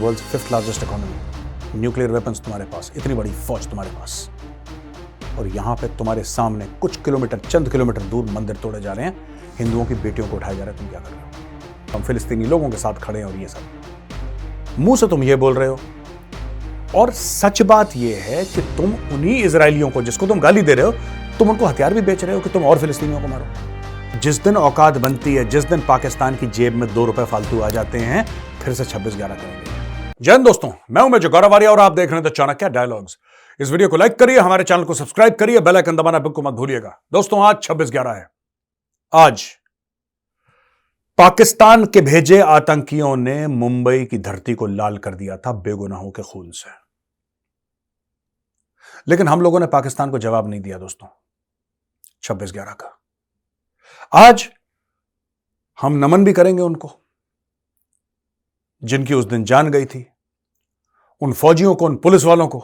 World 5th largest economy, nuclear weapons तुम्हारे पास, इतनी बड़ी फौज तुम्हारे पास, और यहां पे तुम्हारे सामने कुछ किलोमीटर, चंद किलोमीटर दूर मंदिर तोड़े जा रहे हैं, हिंदुओं की बेटियों को उठाया जा रहा है। तुम क्या कर रहे हो? हम फिलिस्तीनी लोगों के साथ खड़े हैं और ये सब मुंह से तुम ये बोल रहे हो। और सच बात यह है कि तुम उन्हीं इजरायलियों को जिसको तुम गाली दे रहे हो, तुम उनको हथियार भी बेच रहे हो कि तुम और फिलिस्तीनियों को मारो। जिस दिन औकात बनती है, जिस दिन पाकिस्तान की जेब में 2 रुपए फालतू आ जाते हैं, फिर से 26/11 करेंगे। जय हिंद दोस्तों, मैं हूं मेजर गौरव आर्या और आप देख रहे हैं द चाणक्य डायलॉग्स। इस वीडियो को लाइक करिए, हमारे चैनल को सब्सक्राइब करिए, बेल आइकन दबाना बिल्कुल मत भूलिएगा। दोस्तों, आज 26/11 है। आज पाकिस्तान के भेजे आतंकियों ने मुंबई की धरती को लाल कर दिया था बेगुनाहों के खून से, लेकिन हम लोगों ने पाकिस्तान को जवाब नहीं दिया दोस्तों 26/11 का। आज हम नमन भी करेंगे उनको जिनकी उस दिन जान गई थी, उन फौजियों को, उन पुलिस वालों को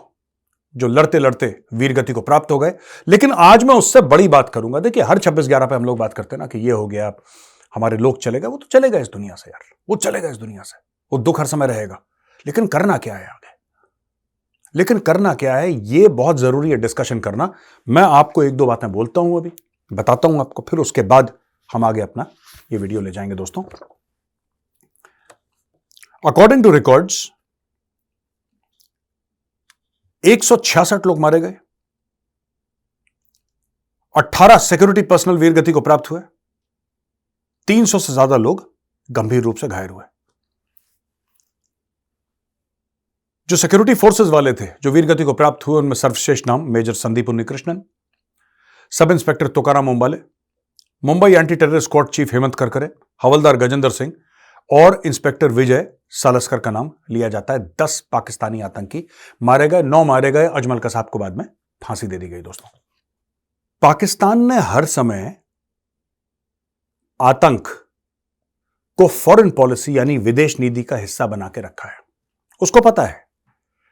जो लड़ते लड़ते वीरगति को प्राप्त हो गए। लेकिन आज मैं उससे बड़ी बात करूंगा। देखिए, हर 26/11 पे हम लोग बात करते हैं ना कि ये हो गया, हमारे लोग चले गए। वो तो चले गए इस दुनिया से यार, वो चले गए इस दुनिया से, वो दुख हर समय रहेगा। लेकिन करना क्या है आगे? लेकिन करना क्या है, ये बहुत जरूरी है डिस्कशन करना। मैं आपको 1-2 बातें बोलता हूं, अभी बताता हूं आपको, फिर उसके बाद हम आगे अपना ये वीडियो ले जाएंगे दोस्तों। अकॉर्डिंग टू रिकॉर्ड्स 166 लोग मारे गए, 18 सिक्योरिटी पर्सनल वीरगति को प्राप्त हुए, 300 से ज्यादा लोग गंभीर रूप से घायल हुए। जो सिक्योरिटी फोर्सेस वाले थे जो वीरगति को प्राप्त हुए, उनमें सर्वश्रेष्ठ नाम major Sandeep Unnikrishnan, sub inspector Tukaram Ombale, Mumbai anti terror squad chief Hemant Karkare, हवलदार गजेंद्र सिंह और इंस्पेक्टर विजय सालस्कर का नाम लिया जाता है। 10 पाकिस्तानी आतंकी मारे गए, 9 मारे गए। अजमल कसाब को बाद में फांसी दे दी गई। दोस्तों, पाकिस्तान ने हर समय आतंक को फॉरेन पॉलिसी यानी विदेश नीति का हिस्सा बना के रखा है। उसको पता है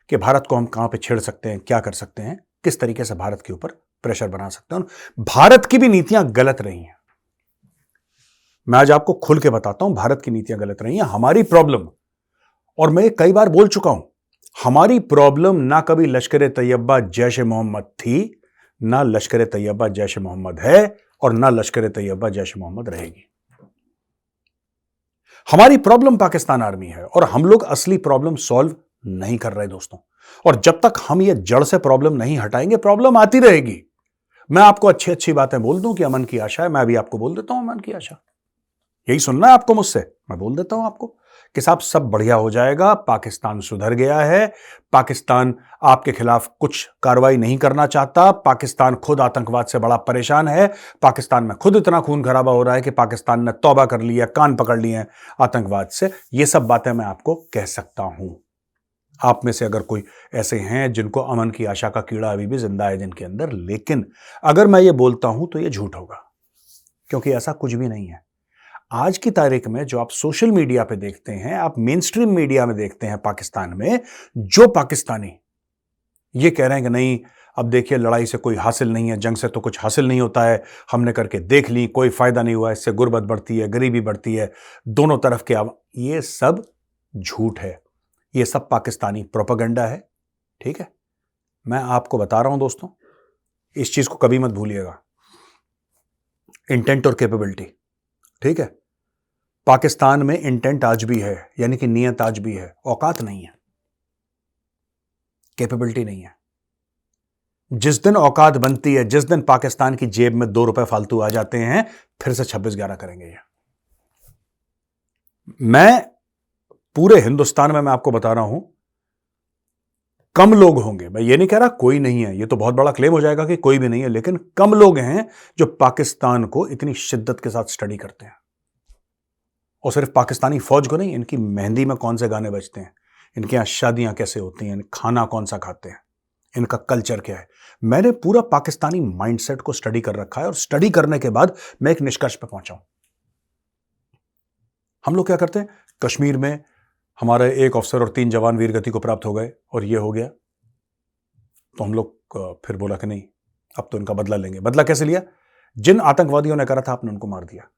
कि भारत को हम कहां पे छेड़ सकते हैं, क्या कर सकते हैं, किस तरीके से भारत के ऊपर प्रेशर बना सकते हैं। भारत की भी नीतियां गलत रही हैं। मैं आज आपको खुल के बताता हूं, भारत की नीतियां गलत रही हैं। हमारी प्रॉब्लम, और मैं कई बार बोल चुका हूं, हमारी प्रॉब्लम ना कभी लश्कर तैयबा जैश ए मोहम्मद थी, ना लश्कर तैयबा जैश ए मोहम्मद है, और ना लश्कर तैयबा जैश ए मोहम्मद रहेगी। हमारी प्रॉब्लम पाकिस्तान आर्मी है, और हम लोग असली प्रॉब्लम सॉल्व नहीं कर रहे दोस्तों। और जब तक हम ये जड़ से प्रॉब्लम नहीं हटाएंगे, प्रॉब्लम आती रहेगी। मैं आपको अच्छी अच्छी बातें बोल दूं कि अमन की आशा है, मैं अभी आपको बोल देता हूं अमन की आशा। यही सुनना है आपको मुझसे, मैं बोल देता हूं आपको कि साहब सब बढ़िया हो जाएगा, पाकिस्तान सुधर गया है, पाकिस्तान आपके खिलाफ कुछ कार्रवाई नहीं करना चाहता, पाकिस्तान खुद आतंकवाद से बड़ा परेशान है, पाकिस्तान में खुद इतना खून खराबा हो रहा है कि पाकिस्तान ने तौबा कर लिया, कान पकड़ लिए हैं आतंकवाद से। ये सब बातें मैं आपको कह सकता हूं। आप में से अगर कोई ऐसे हैं जिनको अमन की आशा का कीड़ा अभी भी जिंदा है जिनके अंदर, लेकिन अगर मैं ये बोलता हूं तो ये झूठ होगा, क्योंकि ऐसा कुछ भी नहीं है। आज की तारीख में जो आप सोशल मीडिया पे देखते हैं, आप मेन स्ट्रीम मीडिया में देखते हैं पाकिस्तान में, जो पाकिस्तानी ये कह रहे हैं कि नहीं, अब देखिए लड़ाई से कोई हासिल नहीं है, जंग से तो कुछ हासिल नहीं होता है, हमने करके देख ली, कोई फायदा नहीं हुआ, इससे गुर्बत बढ़ती है, गरीबी बढ़ती है, दोनों तरफ के, ये सब झूठ है, ये सब पाकिस्तानी प्रोपेगेंडा है। ठीक है, मैं आपको बता रहा हूं दोस्तों, इस चीज को कभी मत भूलिएगा, इंटेंट और कैपेबिलिटी। ठीक है, पाकिस्तान में इंटेंट आज भी है, यानी कि नियत आज भी है, औकात नहीं है, कैपेबिलिटी नहीं है। जिस दिन औकात बनती है, जिस दिन पाकिस्तान की जेब में 2 रुपए फालतू आ जाते हैं, फिर से 26/11 करेंगे। ये मैं पूरे हिंदुस्तान में, मैं आपको बता रहा हूं, कम लोग होंगे, मैं ये नहीं कह रहा कोई नहीं है, ये तो बहुत बड़ा क्लेम हो जाएगा कि कोई भी नहीं है, लेकिन कम लोग हैं जो पाकिस्तान को इतनी शिद्दत के साथ स्टडी करते हैं। और सिर्फ पाकिस्तानी फौज को नहीं, इनकी मेहंदी में कौन से गाने बजते हैं, इनके यहां शादियां कैसे होती हैं, खाना कौन सा खाते हैं, इनका कल्चर क्या है, मैंने पूरा पाकिस्तानी माइंडसेट को स्टडी कर रखा है। और स्टडी करने के बाद मैं एक निष्कर्ष पर पहुंचा हूं। हम लोग क्या करते हैं, कश्मीर में हमारे 1 अफसर और 3 जवान वीरगति को प्राप्त हो गए और ये हो गया, तो हम लोग फिर बोला कि नहीं, अब तो इनका बदला लेंगे। बदला कैसे लिया? जिन आतंकवादियों ने करा था आपने उनको मार दिया।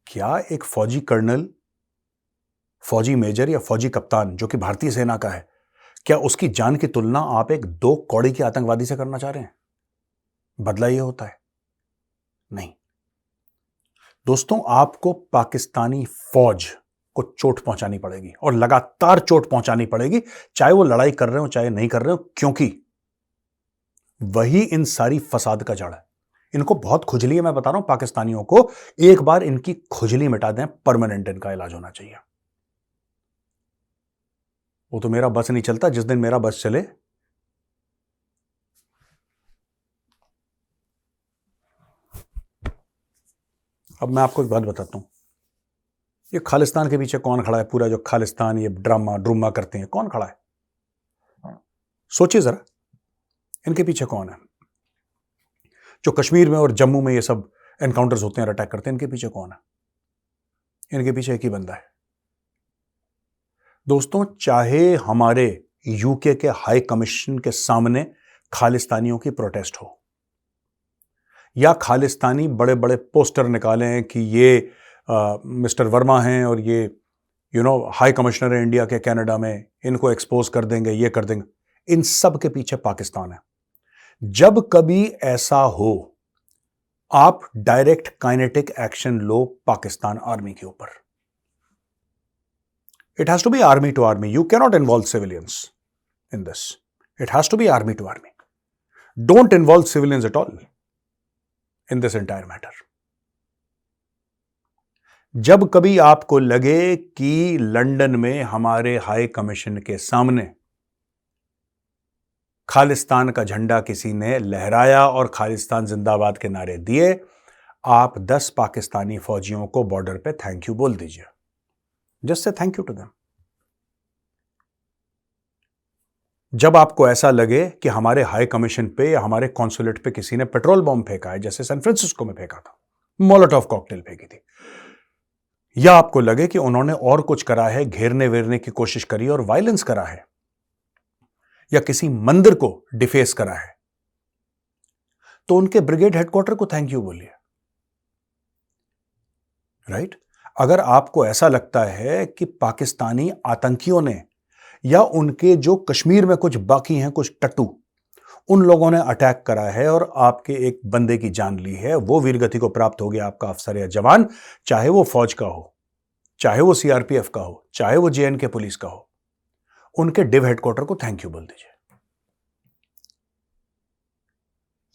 क्या एक फौजी कर्नल फौजी मेजर या फौजी कप्तान जो कि भारतीय सेना का है, क्या उसकी जान की तुलना आप एक 2 कौड़ी के आतंकवादी से करना चाह रहे हैं? बदला यह होता है? नहीं दोस्तों, आपको पाकिस्तानी फौज को चोट पहुंचानी पड़ेगी और लगातार चोट पहुंचानी पड़ेगी, चाहे वो लड़ाई कर रहे हो चाहे नहीं कर रहे हो, क्योंकि वही इन सारी फसाद का जड़ है। इनको बहुत खुजली है, मैं बता रहा हूं पाकिस्तानियों को, एक बार इनकी खुजली मिटा दें, परमानेंट इनका इलाज होना चाहिए। वो तो मेरा बस नहीं चलता, जिस दिन मेरा बस चले अब मैं आपको एक बात बताता हूं, ये खालिस्तान के पीछे कौन खड़ा है? पूरा जो खालिस्तान ये ड्रामा करते हैं, कौन खड़ा है? सोचिए जरा, इनके पीछे कौन है? जो कश्मीर में और जम्मू में ये सब एनकाउंटर्स होते हैं और अटैक करते हैं, इनके पीछे कौन है? इनके पीछे एक ही बंदा है दोस्तों। चाहे हमारे यूके के हाई कमीशन के सामने खालिस्तानियों की प्रोटेस्ट हो, या खालिस्तानी बड़े बड़े पोस्टर निकाले हैं कि ये मिस्टर वर्मा हैं और ये हाई कमिश्नर है इंडिया के कनाडा में, इनको एक्सपोज कर देंगे, ये कर देंगे, इन सब के पीछे पाकिस्तान है। जब कभी ऐसा हो, आप डायरेक्ट काइनेटिक एक्शन लो पाकिस्तान आर्मी के ऊपर। It has to be army to army, you cannot involve civilians in this, it has to be army to army. Don't involve civilians at all in this entire matter. जब कभी आपको लगे कि London में हमारे high commission के सामने खालिस्तान का झंडा किसी ने लहराया और खालिस्तान जिंदाबाद के नारे दिए, आप 10 पाकिस्तानी फौजियों को बॉर्डर पे थैंक यू बोल दीजिए। Just say thank you to them. जब आपको ऐसा लगे कि हमारे हाई कमीशन पे या हमारे कॉन्सुलेट पे किसी ने पेट्रोल बॉम्ब फेंका है, जैसे सैन फ्रांसिस्को में फेंका था, मोलोटोव कॉकटेल फेंकी थी, या आपको लगे कि उन्होंने और कुछ करा है, घेरने वेरने की कोशिश करी और वायलेंस करा है, या किसी मंदिर को डिफेस करा है, तो उनके ब्रिगेड हेडक्वार्टर को थैंक यू बोलिए। राइट? अगर आपको ऐसा लगता है कि पाकिस्तानी आतंकियों ने या उनके जो कश्मीर में कुछ बाकी हैं, कुछ टट्टू, उन लोगों ने अटैक करा है और आपके एक बंदे की जान ली है, वो वीरगति को प्राप्त हो गया आपका अफसर या जवान, चाहे वो फौज का हो, चाहे वो सीआरपीएफ का हो, चाहे वो जेएनके पुलिस का हो, उनके डिव हेडक्वार्टर को थैंक यू बोल दीजिए।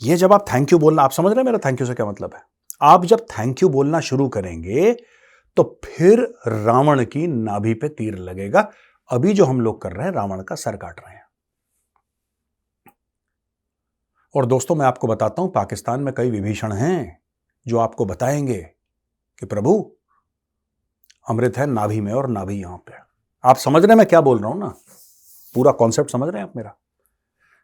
ये जब आप थैंक यू बोलना, आप समझ रहे हैं मेरा थैंक यू से क्या मतलब है? आप जब थैंक यू बोलना शुरू करेंगे तो फिर रावण की नाभि पे तीर लगेगा। अभी जो हम लोग कर रहे हैं, रावण का सर काट रहे हैं। और दोस्तों, मैं आपको बताता हूं, पाकिस्तान में कई विभीषण हैं जो आपको बताएंगे कि प्रभु अमृत है नाभि में और नाभि यहां पे। आप समझ रहे हैं मैं क्या बोल रहा हूं ना? पूरा कॉन्सेप्ट समझ रहे हैं आप मेरा?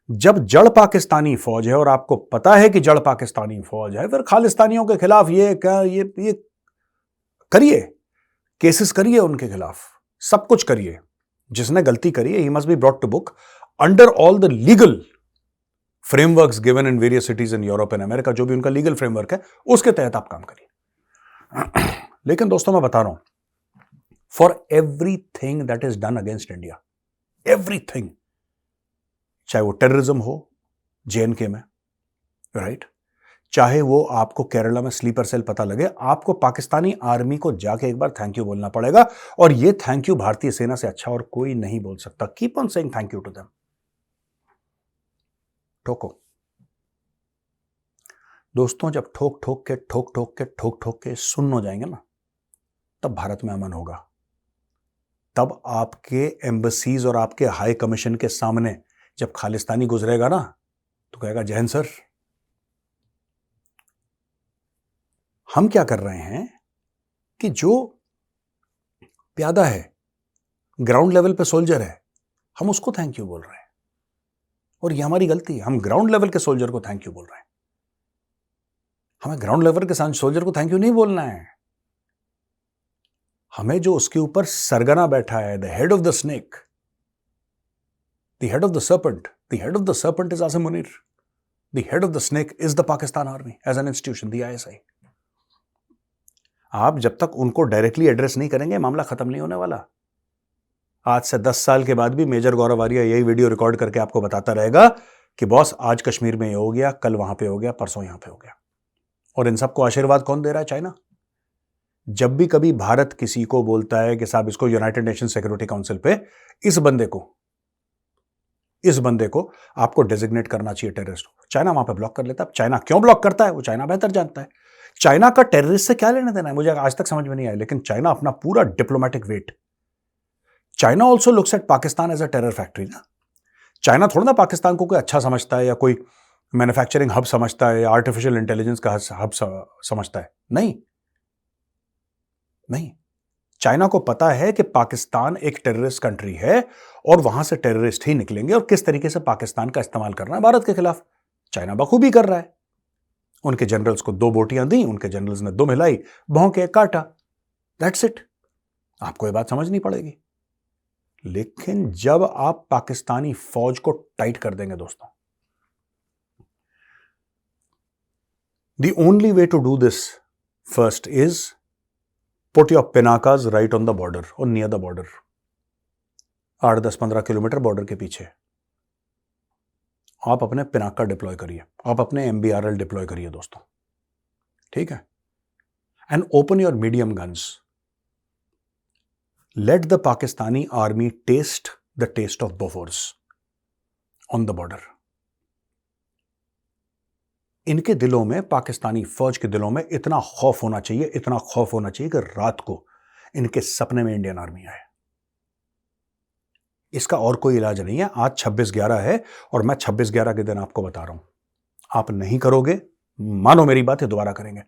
जब जड़ पाकिस्तानी फौज है और आपको पता है कि जड़ पाकिस्तानी फौज है, फिर खालिस्तानियों के खिलाफ ये करिए, केसेस करिए उनके खिलाफ, सब कुछ करिए। जिसने गलती करी है, he must be brought to book under all the legal frameworks given in various cities in Europe and America। जो भी उनका लीगल फ्रेमवर्क है, उसके तहत आप काम करिए। लेकिन दोस्तों, मैं बता रहा हूं, for everything that is done against India, everything, चाहे वो टेररिज्म हो जेएनके में, राइट, चाहे वो आपको केरला में स्लीपर सेल पता लगे, आपको पाकिस्तानी आर्मी को जाके एक बार थैंक यू बोलना पड़ेगा। और ये थैंक यू भारतीय सेना से अच्छा और कोई नहीं बोल सकता। Keep on saying thank you to them. ठोको दोस्तों, जब ठोक ठोक के सुन्न हो जाएंगे ना, तब भारत में अमन होगा। तब आपके एम्बसीज और आपके हाई कमीशन के सामने जब खालिस्तानी गुजरेगा ना, तो कहेगा जय हिंद सर। हम क्या कर रहे हैं कि जो प्यादा है, ग्राउंड लेवल पे सोल्जर है, हम उसको थैंक यू बोल रहे हैं। और ये हमारी गलती है, हम ग्राउंड लेवल के सोल्जर को थैंक यू बोल रहे हैं। हमें ग्राउंड लेवल के सोल्जर को थैंक यू नहीं बोलना है। हमें जो उसके ऊपर सरगना बैठा है, the head of the snake, the head of the serpent, the head of the serpent is Asim Munir, the head of the snake is the Pakistan army as an institution, the ISI. आप जब तक उनको डायरेक्टली एड्रेस नहीं करेंगे, मामला खत्म नहीं होने वाला। आज से 10 साल के बाद भी मेजर गौरव आर्या यही वीडियो रिकॉर्ड करके आपको बताता रहेगा कि बॉस आज कश्मीर में ये हो गया, कल वहां पे हो गया, परसों यहां पे हो गया। और इन सबको आशीर्वाद कौन दे रहा है? चाइना। जब भी कभी भारत किसी को बोलता है कि साहब इसको यूनाइटेड नेशन सिक्योरिटी काउंसिल पे इस बंदे को आपको डेजिग्नेट करना चाहिए टेररिस्ट, चाइना वहां पे ब्लॉक कर लेता है। चाइना क्यों ब्लॉक करता है वो चाइना बेहतर जानता है। चाइना का टेररिस्ट से क्या लेने देना है मुझे आज तक समझ में नहीं आया, लेकिन चाइना अपना पूरा diplomatic weight, China also looks at Pakistan as a terror factory ना। चाइना थोड़ा ना पाकिस्तान को कोई अच्छा समझता है या कोई मैन्युफैक्चरिंग हब समझता है या आर्टिफिशियल इंटेलिजेंस का हब समझता है। नहीं, चाइना को पता है कि पाकिस्तान एक टेररिस्ट कंट्री है और वहां से टेररिस्ट ही निकलेंगे, और किस तरीके से पाकिस्तान का इस्तेमाल करना है भारत के खिलाफ चाइना बखूबी कर रहा है। उनके जनरल्स को 2 बोटियां दी, उनके जनरल्स ने दुम हिलाई, भौंके, काटा, दैट्स इट। आपको यह बात समझनी पड़ेगी। लेकिन जब आप पाकिस्तानी फौज को टाइट कर देंगे दोस्तों, the only way to do this first is put your Pinakas right on the border और near the border, 8, 10, 15 kilometre border के पीछे आप अपने पिनाका डिप्लॉय करिए, आप अपने MBRL डिप्लॉय करिए दोस्तों, ठीक है। And open your medium guns, let the Pakistani army taste the taste of Bofors on the border. इनके दिलों में, पाकिस्तानी फौज के दिलों में इतना खौफ होना चाहिए, इतना खौफ होना चाहिए कि रात को इनके सपने में इंडियन आर्मी आए। इसका और कोई इलाज नहीं है। आज 26/11 है और मैं 26/11 के दिन आपको बता रहा हूं, आप नहीं करोगे, मानो मेरी बात है, दोबारा करेंगे।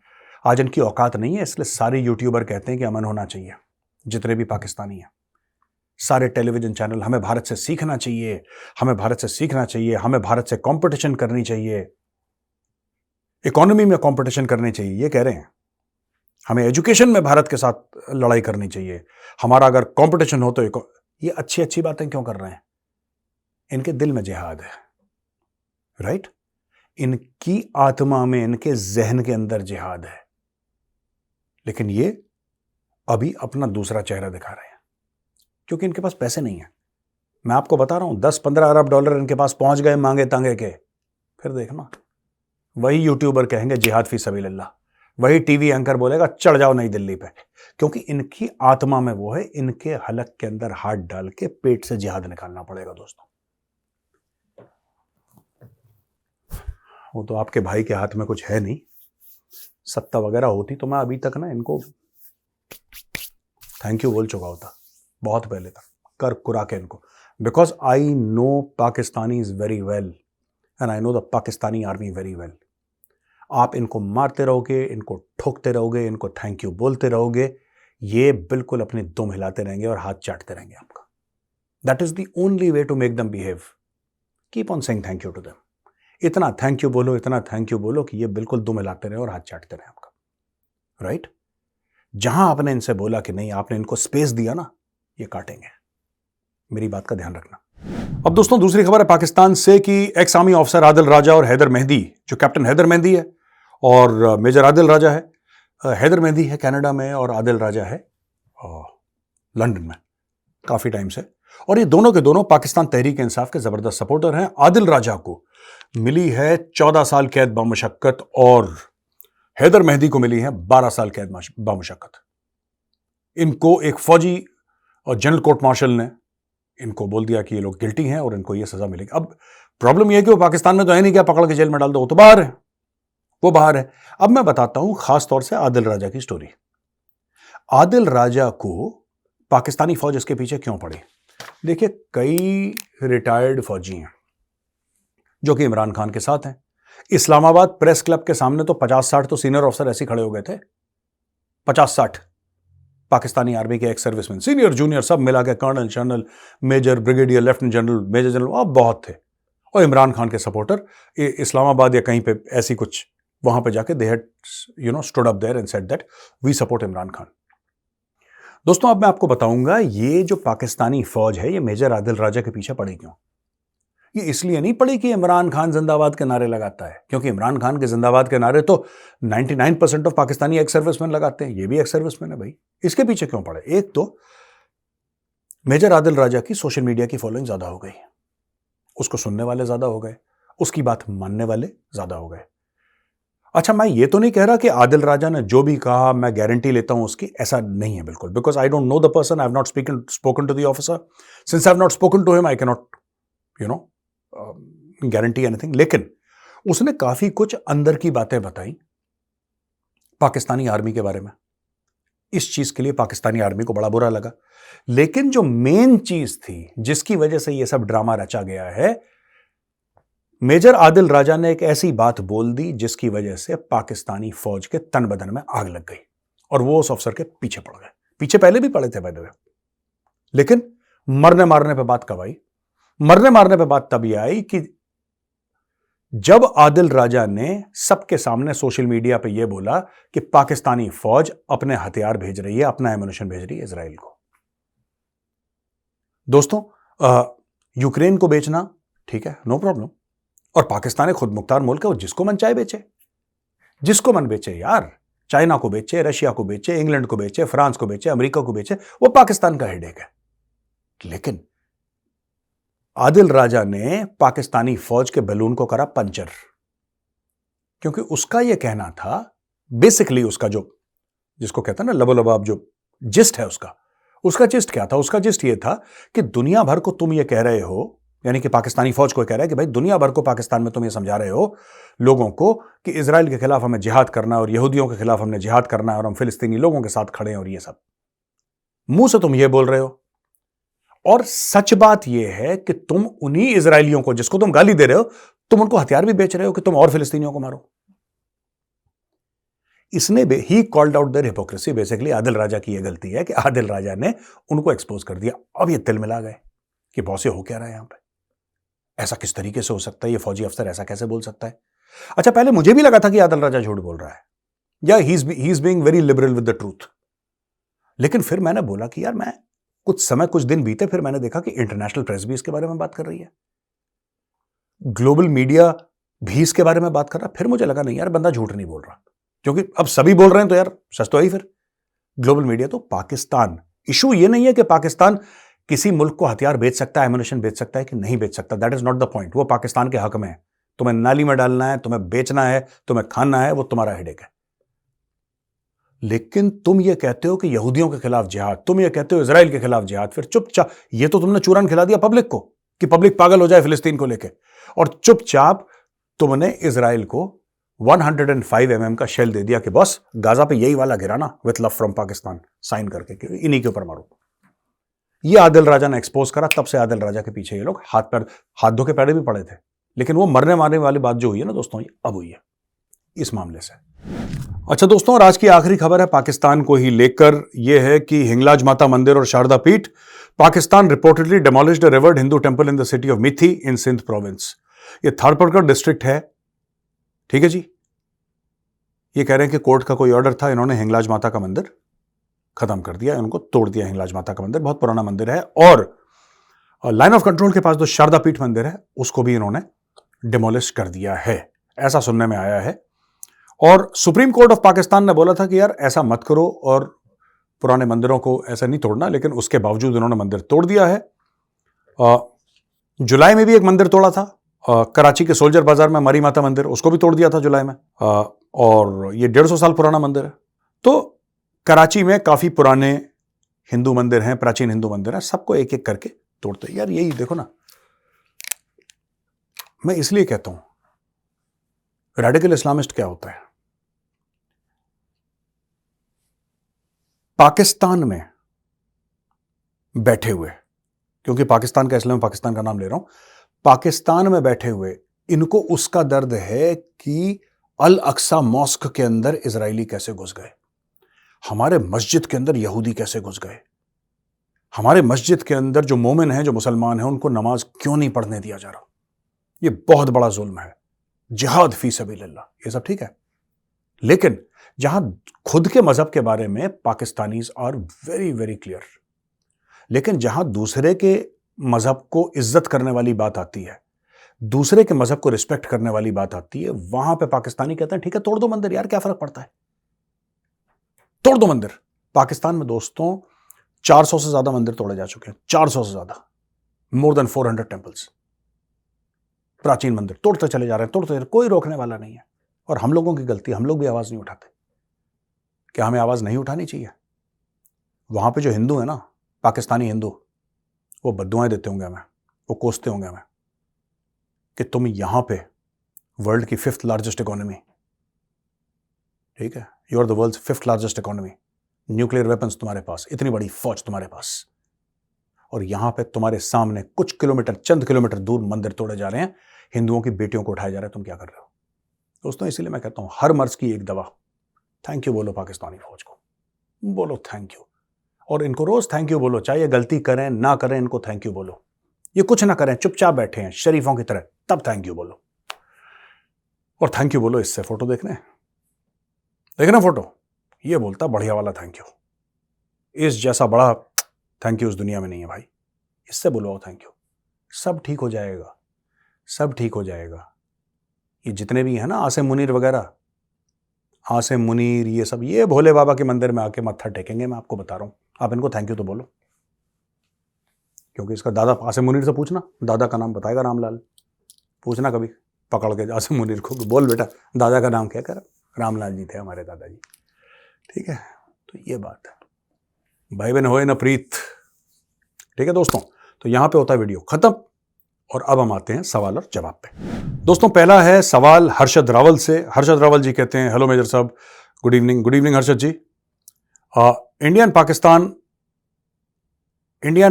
आज इनकी औकात नहीं है, इसलिए सारे यूट्यूबर कहते हैं कि अमन होना चाहिए। जितने भी पाकिस्तानी हैं, सारे टेलीविजन चैनल, हमें भारत से सीखना चाहिए, हमें भारत से सीखना चाहिए, हमें भारत से कंपटीशन करनी चाहिए, इकोनॉमी में कंपटीशन करनी चाहिए, ये कह रहे हैं। हमें एजुकेशन में भारत के साथ लड़ाई करनी चाहिए, हमारा अगर कंपटीशन हो तो ये अच्छी अच्छी बातें क्यों कर रहे हैं? इनके दिल में जिहाद है, राइट? इनकी आत्मा में, इनके जहन के अंदर जिहाद है, लेकिन ये अभी अपना दूसरा चेहरा दिखा रहे हैं क्योंकि इनके पास पैसे नहीं है। मैं आपको बता रहा हूं, 10-15 अरब डॉलर इनके पास पहुंच गए मांगे तांगे के, फिर देखना वही यूट्यूबर कहेंगे जिहाद फी सबीलिल्लाह, वही टीवी एंकर बोलेगा चढ़ जाओ नई दिल्ली पे, क्योंकि इनकी आत्मा में वो है। इनके हलक के अंदर हाथ डाल के पेट से जिहाद निकालना पड़ेगा दोस्तों। वो तो आपके भाई के हाथ में कुछ है नहीं, सत्ता वगैरह होती तो मैं अभी तक ना इनको थैंक यू बोल चुका होता, बहुत पहले तक कर कुरा के इनको, because I know Pakistani is very well and I know the Pakistani army very well. आप इनको मारते रहोगे, इनको ठोकते रहोगे, इनको थैंक यू बोलते रहोगे, ये बिल्कुल अपनी दुम हिलाते रहेंगे और हाथ चाटते रहेंगे आपका। That is the only way to make them behave. Keep on saying thank you to them. इतना थैंक यू बोलो, इतना थैंक यू बोलो कि ये बिल्कुल दुम हिलाते रहे और हाथ चाटते रहे आपका, राइट? जहां आपने इनसे बोला कि नहीं, आपने इनको स्पेस दिया ना, ये काटेंगे। मेरी बात का ध्यान रखना। अब दोस्तों दूसरी खबर है पाकिस्तान से कि एक्स आर्मी ऑफिसर आदिल राजा और हैदर मेहंदी, जो कैप्टन हैदर मेहंदी है और मेजर आदिल राजा है, हैदर मेहंदी है कनाडा में और आदिल राजा है लंदन में काफी टाइम से, और ये दोनों के दोनों पाकिस्तान तहरीक इंसाफ के जबरदस्त सपोर्टर हैं। आदिल राजा को मिली है 14 साल कैद बामुशक्कत और हैदर मेहंदी को मिली है 12 साल कैद बामुशक्कत। इनको एक फौजी और जनरल कोर्ट मार्शल ने इनको बोल दिया कि ये लोग गिल्टी हैं और इनको ये सजा मिलेगी। अब प्रॉब्लम यह है कि वो पाकिस्तान में तो है नहीं, क्या पकड़ के जेल में डाल दो, वो तो बाहर है, वो बाहर है। अब मैं बताता हूं खास तौर से आदिल राजा की स्टोरी। आदिल राजा को पाकिस्तानी फौज इसके पीछे क्यों पड़ी? देखिए, कई रिटायर्ड फौजी हैं जो कि इमरान खान के साथ हैं। इस्लामाबाद प्रेस क्लब के सामने तो 50-60 तो सीनियर ऑफिसर ऐसे खड़े हो गए थे, 50-60 पाकिस्तानी आर्मी के एक्स सर्विसमैन, सीनियर जूनियर सब मिला के, colonel, general, major, brigadier, lieutenant general, major general, अब बहुत थे। और इमरान खान के सपोर्टर इस्लामाबाद या कहीं पे ऐसी कुछ वहां पे जाके they had stood up there and said that we support Imran Khan. दोस्तों अब मैं आपको बताऊंगा ये जो पाकिस्तानी फौज है ये मेजर आदिल राजा के पीछे पड़ी क्यों। ये इसलिए नहीं पड़ी कि इमरान खान जिंदाबाद के नारे लगाता है, क्योंकि इमरान खान के जिंदाबाद के नारे तो 99% ऑफ पाकिस्तानी एक्स सर्विसमैन लगाते हैं, ये भी एक्स सर्विसमैन है भाई। इसके पीछे क्यों पड़े? एक तो मेजर आदिल राजा की सोशल मीडिया की फॉलोइंग ज्यादा हो गई, उसको सुनने वाले ज्यादा हो गए, उसकी बात मानने वाले ज्यादा हो गए। अच्छा, मैं ये तो नहीं कह रहा कि आदिल राजा ने जो भी कहा मैं गारंटी लेता हूं उसकी, ऐसा नहीं है बिल्कुल, because I don't know the person, I have not spoken to the officer, since I have not spoken to him I can not you know guarantee anything. लेकिन उसने काफी कुछ अंदर की बातें बताई पाकिस्तानी आर्मी के बारे में। इस चीज के लिए पाकिस्तानी आर्मी को बड़ा बुरा लगा, लेकिन जो मेन चीज थी जिसकी वजह से यह सब ड्रामा रचा गया है, मेजर आदिल राजा ने एक ऐसी बात बोल दी जिसकी वजह से पाकिस्तानी फौज के तन बदन में आग लग गई और वो उस अफसर के पीछे पड़ गए। पीछे पहले भी पड़े थे बाय द वे, लेकिन मरने मारने पे बात कब आई? मरने मारने पे बात तब यह आई कि जब आदिल राजा ने सबके सामने सोशल मीडिया पे यह बोला कि पाकिस्तानी फौज अपने हथियार भेज रही है, अपना एमुनिशन भेज रही है इजराइल को। दोस्तों, यूक्रेन को बेचना ठीक है, नो प्रॉब्लम, और पाकिस्तान खुद मुख्तार मुल्क है, वो जिसको मन चाहे बेचे, जिसको मन बेचे यार, चाइना को बेचे, रशिया को बेचे, इंग्लैंड को बेचे, फ्रांस को बेचे, अमेरिका को बेचे, वो पाकिस्तान का हेडेक है। लेकिन आदिल राजा ने पाकिस्तानी फौज के बैलून को करा पंचर, क्योंकि उसका यह कहना था, बेसिकली उसका जो जिसको कहता है ना लबोलबाब, जो जिस्ट है उसका जिस्ट क्या था? उसका जिस्ट यह था कि दुनिया भर को तुम ये कह रहे हो, यानी कि पाकिस्तानी फौज को कह रहा है कि भाई दुनिया भर को पाकिस्तान में तुम ये समझा रहे हो लोगों को कि इजराइल के खिलाफ हमें जिहाद करना है और यहूदियों के खिलाफ हमने जिहाद करना है और हम फिलिस्तीनी लोगों के साथ खड़े हैं, और ये सब मुंह से तुम ये बोल रहे हो। और सच बात यह है कि तुम उन्हीं इजरायलियों को जिसको तुम गाली दे रहे हो, तुम उनको हथियार भी बेच रहे हो कि तुम और फिलिस्तीनियों को मारो। इसने ही called out their hypocrisy. Basically Adil Raja की यह गलती है कि आदिल राजा ने उनको एक्सपोज कर दिया। अब ये तिल मिला गए कि बॉस ये हो क्या रहा है यहां पे, ऐसा किस तरीके से हो सकता है, ये फौजी अफसर ऐसा कैसे बोल सकता है? अच्छा, पहले मुझे भी लगा था कि आदिल राजा झूठ बोल रहा है, या he is being very liberal with the truth. लेकिन फिर मैंने बोला कि यार, मैं कुछ दिन बीते, फिर मैंने देखा कि इंटरनेशनल प्रेस भी इसके बारे में बात कर रही है, ग्लोबल मीडिया भी इसके बारे में बात कर रहा। फिर मुझे लगा नहीं यार, बंदा झूठ नहीं बोल रहा, क्योंकि अब सभी बोल रहे हैं तो यार सच तो है ही। फिर ग्लोबल मीडिया तो पाकिस्तान, इशू ये नहीं है कि पाकिस्तान किसी मुल्क को हथियार बेच सकता है, एमुनिशन बेच सकता है कि नहीं बेच सकता, that is not the point. वो पाकिस्तान के हक में है, तुम्हें नाली में डालना है, तुम्हें बेचना है, तुम्हें खाना है, वो तुम्हारा हेडेक है। लेकिन तुम ये कहते हो कि यहूदियों के खिलाफ जिहाद, तुम ये कहते हो इजराइल के खिलाफ जिहाद, फिर चुपचाप, ये तो तुमने चूरन खिला दिया पब्लिक को कि पब्लिक पागल हो जाए फिलिस्तीन को लेके, और चुपचाप तुमने इजराइल को 105 mm का शेल दे दिया कि बॉस गाजा पे यही वाला गिराना with love from Pakistan, sign करके कि इन्हीं के ऊपर मारो। ये आदिल राजा ने एक्सपोज करा, तब से आदिल राजा के पीछे ये लोग हाथ धो के पैड़े भी पड़े थे। लेकिन वो मरने मारने वाली बात जो हुई है ना दोस्तों, ये अब हुई है इस मामले से। अच्छा दोस्तों, और आज की आखिरी खबर है पाकिस्तान को ही लेकर, यह है कि हिंगलाज माता मंदिर और Sharda Peeth, Pakistan reportedly demolished a revered Hindu temple in the city of Mithi in Sindh province. ये थारपरगढ़ डिस्ट्रिक्ट है, ठीक है जी। ये कह रहे हैं कि कोर्ट का कोई ऑर्डर था, इन्होंने हिंगलाज माता का मंदिर खत्म कर दिया, उनको तोड़ दिया। हिंगलाज माता का मंदिर बहुत पुराना मंदिर है, और लाइन ऑफ कंट्रोल के पास जो शारदा पीठ मंदिर है उसको भी इन्होंने डिमोलिश कर दिया है, ऐसा सुनने में आया है। और सुप्रीम कोर्ट ऑफ पाकिस्तान ने बोला था कि यार ऐसा मत करो और पुराने मंदिरों को ऐसा नहीं तोड़ना, लेकिन उसके बावजूद इन्होंने मंदिर तोड़ दिया है। जुलाई में भी एक मंदिर तोड़ा था, कराची के सोल्जर बाजार में मरी माता मंदिर, उसको भी तोड़ दिया था जुलाई में। और ये 150 साल पुराना मंदिर है। तो कराची में काफी पुराने हिंदू मंदिर हैं, प्राचीन हिंदू मंदिर हैं, सबको एक एक करके तोड़ते। यार यही देखो ना, मैं इसलिए कहता हूं रेडिकल इस्लामिस्ट क्या होता है। पाकिस्तान में बैठे हुए, क्योंकि पाकिस्तान का इसलिए मैं पाकिस्तान का नाम ले रहा हूं, पाकिस्तान में बैठे हुए इनको उसका दर्द है कि अल अक्सा मॉस्क के अंदर इजरायली कैसे घुस गए, हमारे मस्जिद के अंदर यहूदी कैसे घुस गए, हमारे मस्जिद के अंदर जो मोमिन हैं, जो मुसलमान हैं, उनको नमाज क्यों नहीं पढ़ने दिया जा रहा। ये बहुत बड़ा जुल्म है, जिहाद फी सबीलिल्लाह, ये सब ठीक है। लेकिन जहां खुद के मजहब के बारे में Pakistanis are very very clear, लेकिन जहां दूसरे के मजहब को इज्जत करने वाली बात आती है, दूसरे के मजहब को रिस्पेक्ट करने वाली बात आती है, वहां पे पाकिस्तानी कहते हैं ठीक है तोड़ दो मंदिर, यार क्या फर्क पड़ता है, तोड़ दो मंदिर। पाकिस्तान में दोस्तों 400 से ज्यादा मंदिर तोड़े जा चुके हैं, 400 से ज्यादा, मोर देन 400 टेम्पल्स, प्राचीन मंदिर तोड़ते चले जा रहे हैं, तोड़ते चले, कोई रोकने वाला नहीं है। और हम लोगों की गलती, हम लोग भी आवाज नहीं उठाते। क्या हमें आवाज नहीं उठानी चाहिए? वहां पे जो हिंदू है ना, पाकिस्तानी हिंदू, वो बद्दुआएं देते होंगे हमें, वो कोसते होंगे हमें कि तुम यहां पे वर्ल्ड की 5th लार्जेस्ट इकोनॉमी, ठीक है, you are the world 5th largest economy, nuclear weapons तुम्हारे पास, इतनी बड़ी फौज तुम्हारे पास, और यहां पे तुम्हारे सामने कुछ किलोमीटर, चंद किलोमीटर दूर मंदिर तोड़े जा रहे हैं, हिंदुओं की बेटियों को उठाया जा रहा है, तुम क्या कर रहे हो? दोस्तों, इसीलिए मैं कहता हूं, हर मर्ज की एक दवा, थैंक यू बोलो पाकिस्तानी फौज को, बोलो थैंक यू, और इनको रोज थैंक यू बोलो, चाहे ये गलती करें ना करें, इनको थैंक यू बोलो। ये कुछ ना करें, चुपचाप बैठे हैं शरीफों की तरह, तब थैंक यू बोलो। और थैंक यू बोलो इससे, फोटो देखना फोटो, ये बोलता बढ़िया वाला थैंक यू, इस जैसा बड़ा थैंक यू इस दुनिया में नहीं है भाई, इससे बोलो थैंक यू, सब ठीक हो जाएगा, सब ठीक हो जाएगा। ये जितने भी हैं ना आसिम मुनीर वगैरह, आसिम मुनीर, ये सब, ये भोले बाबा के मंदिर में आके मत्था टेकेंगे, मैं आपको बता रहा हूं। आप इनको थैंक यू तो बोलो, क्योंकि इसका दादा, आसिम मुनीर से पूछना, दादा का नाम बताएगा रामलाल, पूछना कभी पकड़ के आसिम मुनीर को, बोल बेटा दादा का नाम क्या कर, रामलाल जी थे हमारे दादाजी, ठीक है। तो ये बात है, भाई बहन होए ना प्रीत, ठीक है दोस्तों। तो यहां पे होता है वीडियो खत्म, और अब हम आते हैं सवाल और जवाब पे। दोस्तों, पहला है सवाल हर्षद रावल से। हर्षद रावल जी कहते हैं, hello major sahab, good evening. Good evening Harshad ji. India and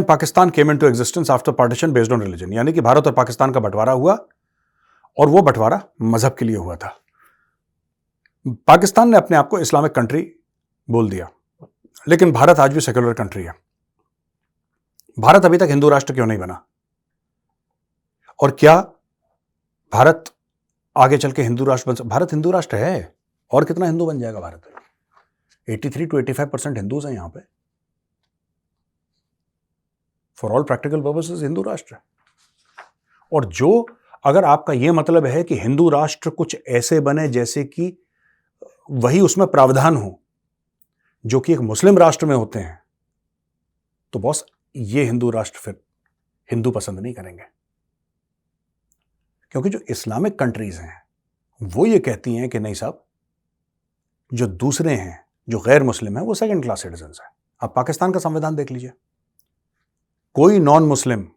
Pakistan came into existence after partition based on religion, यानी कि भारत और पाकिस्तान का बंटवारा हुआ, और वो बंटवारा मजहब के लिए हुआ था। पाकिस्तान ने अपने आप को इस्लामिक कंट्री बोल दिया, लेकिन भारत आज भी सेक्युलर कंट्री है। भारत अभी तक हिंदू राष्ट्र क्यों नहीं बना? और क्या भारत आगे चल के हिंदू राष्ट्र बन? भारत हिंदू राष्ट्र है, और कितना हिंदू बन जाएगा भारत? 83 to 85% हिंदूज हैं यहां पे, for all practical purposes Hindu राष्ट्र है। और जो, अगर आपका यह मतलब है कि हिंदू राष्ट्र कुछ ऐसे बने जैसे कि वही उसमें प्रावधान हो जो कि एक मुस्लिम राष्ट्र में होते हैं, तो बॉस ये हिंदू राष्ट्र फिर हिंदू पसंद नहीं करेंगे, क्योंकि जो इस्लामिक कंट्रीज हैं वो ये कहती हैं कि नहीं साहब, जो दूसरे हैं, जो गैर मुस्लिम हैं, वो सेकंड क्लास सिटीजन्स हैं। आप पाकिस्तान का संविधान देख लीजिए, कोई नॉन मुस्लिम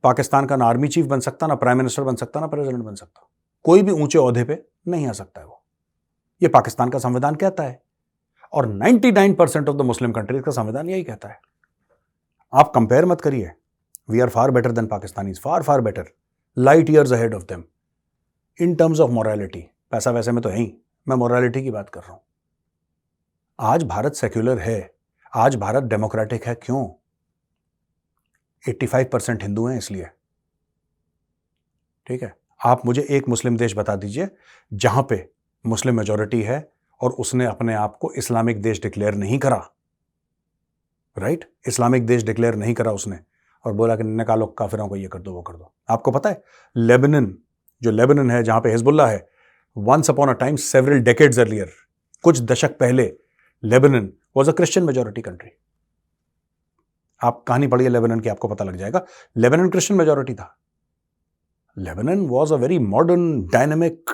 पाकिस्तान का ना आर्मी चीफ बन सकता, ना प्राइम मिनिस्टर बन सकता, ना प्रेसिडेंट बन सकता, कोई भी ऊंचे ओहदे पे नहीं आ सकता है वो। ये पाकिस्तान का संविधान कहता है, और 99% ऑफ द मुस्लिम कंट्रीज का संविधान यही कहता है। आप कंपेयर मत करिए, we are far better than Pakistanis, far far better, light years ahead of them in terms of morality. पैसा वैसे में तो है ही, मैं मोरालिटी की बात कर रहा हूं। आज भारत सेक्युलर है, आज भारत डेमोक्रेटिक है, क्यों? 85% हिंदू हैं इसलिए, ठीक है। आप मुझे एक मुस्लिम देश बता दीजिए जहां पे मुस्लिम मेजॉरिटी है और उसने अपने आप को इस्लामिक देश डिक्लेयर नहीं करा, राइट? इस्लामिक देश डिक्लेयर नहीं करा उसने, और बोला कि निकालो काफिरों को, ये कर दो, वो कर दो। आपको पता है लेबनान, जो लेबनान है जहां पे हिजबुल्लाह है, once upon a time several decades earlier, कुछ दशक पहले, Lebanon was a Christian majority country. आप कहानी पढ़िए लेबनान की, आपको पता लग जाएगा। लेबनान क्रिश्चियन मेजॉरिटी था। Lebanon was a very modern, dynamic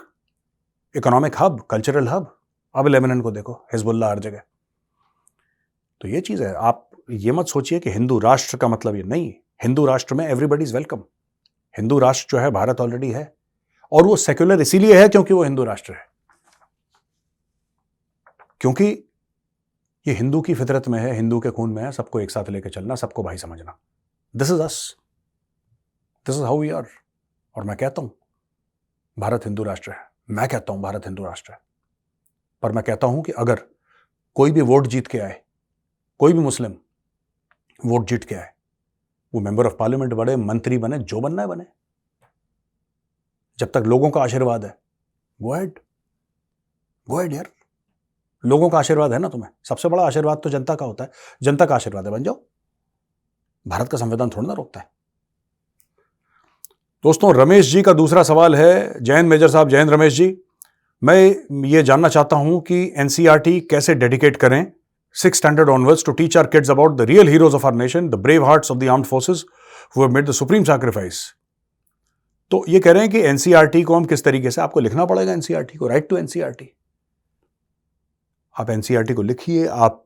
economic hub, cultural hub. अब लेबनान को देखो, हिजबुल्लाह हर जगह। तो ये चीज है, आप ये मत सोचिए कि हिंदू राष्ट्र का मतलब ये नहीं। हिंदू राष्ट्र में एवरीबडी इज वेलकम। हिंदू राष्ट्र जो है भारत ऑलरेडी है, और वो सेक्युलर इसीलिए है क्योंकि वो हिंदू राष्ट्र है, क्योंकि ये हिंदू की फितरत में है, हिंदू के खून में है, सबको एक साथ लेकर चलना, सबको भाई समझना। This is us, this is how we are. और मैं कहता हूं भारत हिंदू राष्ट्र है, मैं कहता हूं भारत हिंदू राष्ट्र है, पर मैं कहता हूं कि अगर कोई भी वोट जीत के आए, कोई भी मुस्लिम वोट जीत के आए, वो मेंबर ऑफ पार्लियामेंट बने, मंत्री बने, जो बनना है बने, जब तक लोगों का आशीर्वाद है, गो अहेड यार। लोगों का आशीर्वाद है ना तुम्हें, सबसे बड़ा आशीर्वाद तो जनता का होता है, जनता का आशीर्वाद है, बन जाओ। भारत का संविधान थोड़ा ना रोकता है। दोस्तों, रमेश जी का दूसरा सवाल है। जय हिंद मेजर साहब। जय हिंद रमेश जी। मैं ये जानना चाहता हूं कि एनसीईआरटी कैसे डेडिकेट करें 6th standard onwards to teach our kids about the real heroes of our nation, the brave hearts of the armed forces who have made the supreme sacrifice. तो ये कह रहे हैं कि एनसीईआरटी को हम किस तरीके से, आपको लिखना पड़ेगा एनसीईआरटी को, राइट टू एनसीईआरटी। आप एनसीईआरटी को लिखिए, आप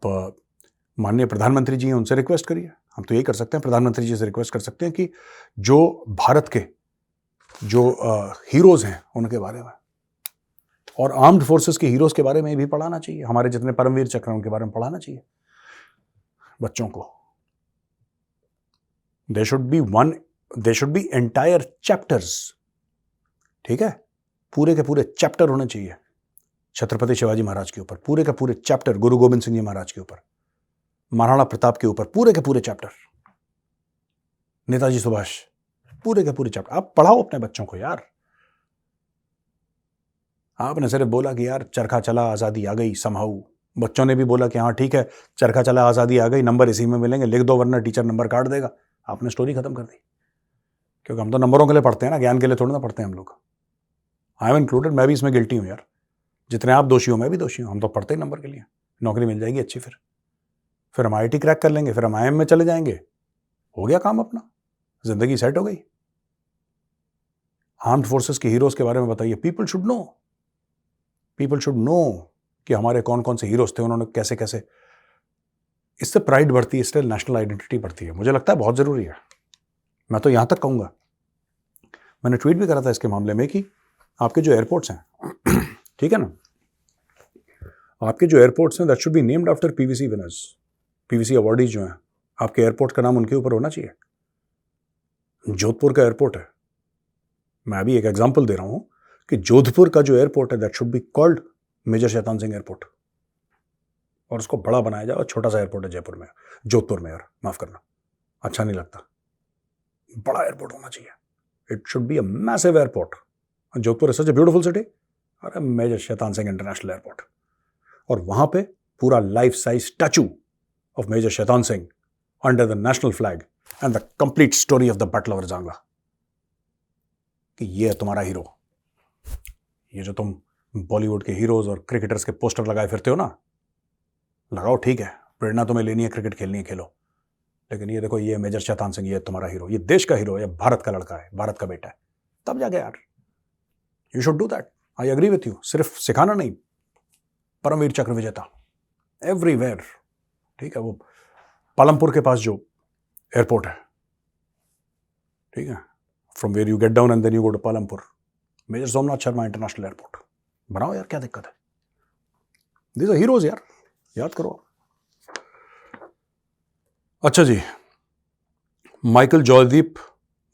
माननीय प्रधानमंत्री जी हैं उनसे रिक्वेस्ट करिए। हम तो यही कर सकते हैं, प्रधानमंत्री जी से रिक्वेस्ट कर सकते हैं कि जो भारत के जो हीरोज हैं उनके बारे में और आर्म्ड फोर्सेस के हीरोज के बारे में भी पढ़ाना चाहिए। हमारे जितने परमवीर चक्र उनके बारे में पढ़ाना चाहिए बच्चों को। They should be entire chapters, ठीक है, पूरे के पूरे चैप्टर होने चाहिए छत्रपति शिवाजी महाराज के ऊपर, पूरे के पूरे चैप्टर गुरु गोविंद सिंह जी महाराज के ऊपर, महाराणा प्रताप के ऊपर, पूरे के पूरे चैप्टर, नेताजी सुभाष, पूरे के पूरे चैप्टर। आप पढ़ाओ अपने बच्चों को यार। आपने सिर्फ बोला कि यार चरखा चला आजादी आ गई, समहाउ बच्चों ने भी बोला कि हाँ ठीक है चरखा चला आजादी आ गई, नंबर इसी में मिलेंगे, लिख दो वरना टीचर नंबर काट देगा। आपने स्टोरी खत्म कर दी। क्योंकि हम तो नंबरों के लिए पढ़ते हैं ना, ज्ञान के लिए थोड़ी ना पढ़ते हैं हम लोग। आई एम इंक्लूडेड, मैं भी इसमें गिल्टी हूँ यार। जितने आप दोषी हो मैं भी दोषी हूँ। हम तो पढ़ते ही नंबर के लिए, नौकरी मिल जाएगी अच्छी, फिर हम IIT क्रैक कर लेंगे, फिर हम IIM में चले जाएंगे, हो गया काम अपना, जिंदगी सेट हो गई। आर्म्ड फोर्सेस के हीरोज के बारे में बताइए। पीपल शुड नो कि हमारे कौन कौन से हीरोज थे, उन्होंने कैसे कैसे। इससे प्राइड बढ़ती है, इससे नेशनल आइडेंटिटी बढ़ती है। मुझे लगता है बहुत जरूरी है। मैं तो यहां तक कहूंगा, मैंने ट्वीट भी करा था इसके मामले में कि आपके जो एयरपोर्ट्स हैं ठीक है ना, आपके जो एयरपोर्ट्स हैं that should be named after PVC winners, PVC awardees जो हैं, आपके एयरपोर्ट का नाम उनके ऊपर होना चाहिए। जोधपुर का एयरपोर्ट है, मैं अभी एक एग्जांपल दे रहा हूं कि जोधपुर का जो एयरपोर्ट है that should be called major Shaitan Singh airport, और उसको बड़ा बनाया जाए। और छोटा सा एयरपोर्ट है जयपुर में, जोधपुर में, यार माफ करना, अच्छा नहीं लगता, बड़ा एयरपोर्ट होना चाहिए। It should be a massive airport. Jodhpur is such a beautiful city, और major Shaitan Singh international airport, और वहां पे पूरा life size statue of Major Shaitan Singh under the national flag and the complete story of the Battle of Arzanga, कि ये है तुम्हारा hero. ये जो तुम बॉलीवुड के हीरोज और क्रिकेटर्स के पोस्टर लगाए फिरते हो ना, लगाओ ठीक है, प्रेरणा तुम्हें लेनी है, क्रिकेट खेलनी है, खेलो, लेकिन ये देखो ये मेजर शैतान सिंह, ये तुम्हारा हीरो, ये देश का हीरो है, भारत का लड़का है, भारत का बेटा है, तब जाके यार you should do that. I agree with you. सिर्फ सिखाना नहीं, परमवीर चक्र विजेता एवरीवेयर, ठीक है। वो पालमपुर के पास जो एयरपोर्ट है, ठीक है, from where you get down and then you go to Palampur, major Somnath Sharma international airport बनाओ यार, क्या दिक्कत है। दीज आर हीरोज यार, याद करो। अच्छा जी, Michael Joydeep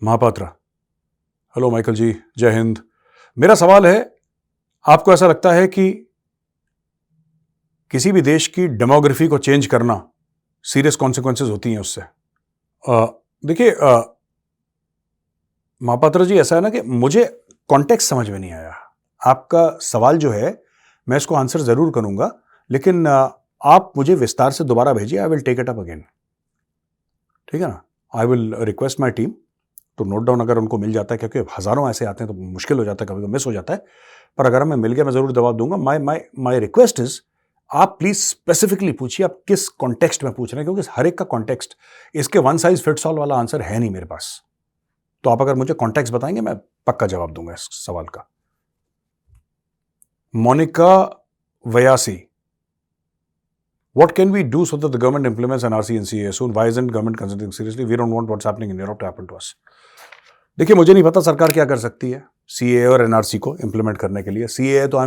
Mahapatra, hello Michael ji, जय हिंद। मेरा सवाल है, आपको ऐसा लगता है कि किसी भी देश की डेमोग्राफी को चेंज करना सीरियस कॉन्सिक्वेंसेस होती हैं उससे? देखिए महापात्रा जी, ऐसा है ना कि मुझे कॉन्टेक्स्ट समझ में नहीं आया। आपका सवाल जो है मैं इसको आंसर जरूर करूंगा, लेकिन आप मुझे विस्तार से दोबारा भेजिए। I will take it up again, ठीक है ना। I will request my team to note down, अगर उनको मिल जाता है, क्योंकि हजारों ऐसे आते हैं तो मुश्किल हो जाता है, कभी कभी मिस हो जाता है, पर अगर हमें मिल गया मैं जरूर जवाब दूंगा। माई रिक्वेस्ट इज, आप प्लीज स्पेसिफिकली पूछिए आप किस कॉन्टेक्स्ट में पूछ रहे हैं, क्योंकि हर एक का कॉन्टेक्स्ट, इसके वन साइज फिट्स ऑल वाला आंसर है नहीं मेरे पास। तो आप अगर मुझे कॉन्टेक्स्ट बताएंगे मैं पक्का जवाब दूंगा इस सवाल का। Monika वयासी, what can we do so that the government implements NRC and CAA soon? Why isn't government considering seriously? We don't want what's happening in Europe to happen to us. देखिए, मुझे नहीं पता सरकार क्या कर सकती है CAA और NRC को इंप्लीमेंट करने के लिए। CAA तो I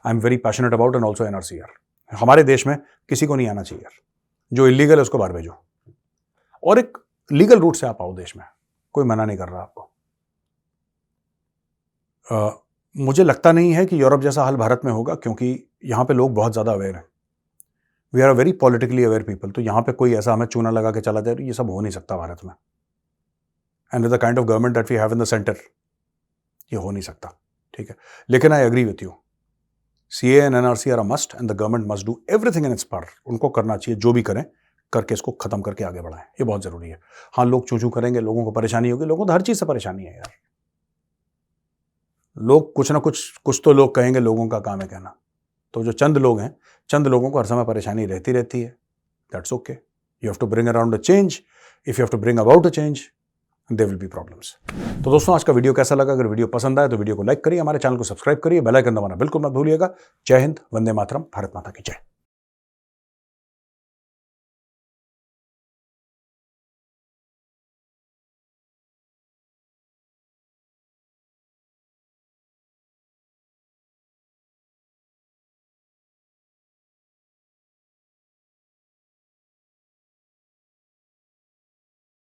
am very passionate about, and also NRC यार। हमारे देश में किसी को नहीं आना चाहिए यार, जो इलीगल है उसको बाहर भेजो, और एक लीगल रूट से आप आओ देश में, कोई मना नहीं कर रहा आपको। मुझे लगता नहीं है कि यूरोप जैसा हाल भारत में होगा, क्योंकि यहाँ पे लोग बहुत ज्यादा अवेयर हैं। We are a very politically aware people. तो यहाँ पे कोई ऐसा हमें चूना लगा के चला जाए, ये सब हो नहीं सकता भारत में। And with the kind of government that we have in the centre, ये हो नहीं सकता, ठीक है। लेकिन I agree with you, CAA and NRC are a must, and the government must do everything in its power. उनको करना चाहिए, जो भी करें करके इसको खत्म करके आगे बढ़ाएं, ये बहुत जरूरी है। हाँ, लोग चूचू करेंगे, लोगों को परेशानी होगी, लोगों को हर चीज से परेशानी है यार। लोग कुछ ना कुछ तो लोग कहेंगे, लोगों का काम है कहना। तो जो चंद लोग हैं, चंद लोगों को हर समय परेशानी रहती है. That's okay. You have to bring around a change. If you have to bring about a change, there will be problems. तो दोस्तों, आज का वीडियो कैसा लगा? अगर वीडियो पसंद आए तो वीडियो को लाइक करिए, हमारे चैनल को सब्सक्राइब करिए, बेल आइकन दबाना बिल्कुल मत भूलिएगा. जय हिंद, वंदे मातरम, भारत माता की जय.